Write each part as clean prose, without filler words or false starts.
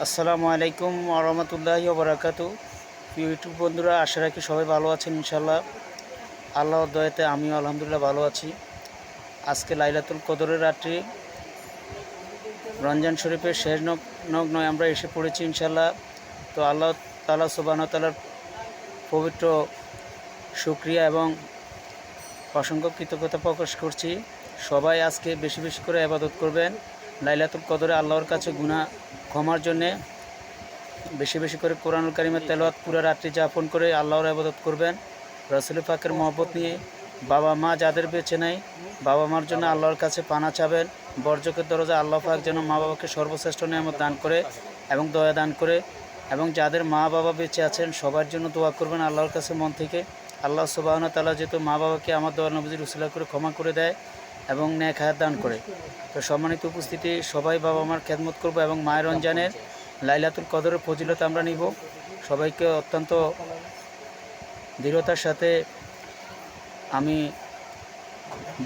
আসসালামু আলাইকুম ওরহমতুল্লাহি ওবরাকাতু। ইউটিউব বন্ধুরা, আশা রাখি সবাই ভালো আছেন ইনশাল্লাহ। আল্লাহর দয়াতে আমিও আলহামদুলিল্লাহ ভালো আছি। আজকে লাইলাতুল কদরের রাত্রি, রমজান শরীফের শেষ নগ্নয় আমরা এসে পড়েছি ইনশাল্লাহ। তো আল্লাহ তাআলা সুবহানাহু ওয়া তাআলার পবিত্র শুকরিয়া এবং অসংখ্য কৃতজ্ঞতা প্রকাশ করছি। সবাই আজকে বেশি বেশি করে ইবাদত করবেন। লাইলাতুল কদরে আল্লাহর কাছে গুনাহ ক্ষমার জন্যে বেশি বেশি করে কোরআনুল কারীমের তেলাওয়াত পুরো রাত্রি যাপন করে আল্লাহর ইবাদত করবেন। রাসূল পাকের মহব্বত নিয়ে বাবা মা যাদের বেঁচে নেই, বাবা মার জন্য আল্লাহর কাছে পানা চাবেন। বরজকের দরজা আল্লাহ পাক যেন মা বাবাকে সর্বশ্রেষ্ঠ নিয়ামত দান করে এবং দয়া দান করে, এবং যাদের মা বাবা বেঁচে আছেন সবার জন্য দোয়া করবেন আল্লাহর কাছে মন থেকে। আল্লাহ সুবহানাহু ওয়া তাআলা যেহেতু মা বাবাকে আমার দোয়া নবীজির উসিলা করে ক্ষমা করে দেয় এবং নেক হায়াত দান করে। তো সম্মানিত উপস্থিতি, সবাই বাবা মার খেদমত করব এবং মায়ের রমজানের লাইলাতুল কদরের ফজিলত আমরা নিব। সবাইকে অত্যন্ত দৃঢ়তার সাথে আমি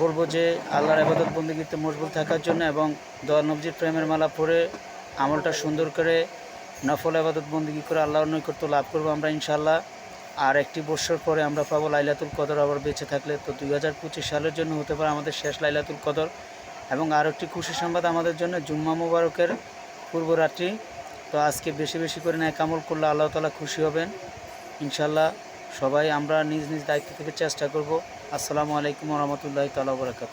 বলবো যে আল্লাহর ইবাদত বন্দেগীতে মশগুল থাকার জন্য এবং দয়াল নবজির প্রেমের মালা পড়ে আমলটা সুন্দর করে নফল ইবাদত বন্দেগী করে আল্লাহর নৈকট্য লাভ করবো আমরা ইনশাআল্লাহ। আর একটি বছর পরে আমরা পাবো লাইলাতুল কদর আবার বেঁচে থাকলে। তো 2025 সালের জন্য হতে পারে আমাদের শেষ লাইলাতুল কদর। এবং আর একটি খুশি সংবাদ আমাদের জন্য, জুম্মা মুবারকের পূর্বরাত্রি। তো আজকে বেশি বেশি করে নেক আমল করলে আল্লাহ তাআলা খুশি হবেন ইনশাআল্লাহ। সবাই আমরা নিজ নিজ দায়িত্ব থেকে চেষ্টা করব। আসসালামু আলাইকুম ওয়া রাহমাতুল্লাহি তাআলা ওয়া বারাকাতুহু।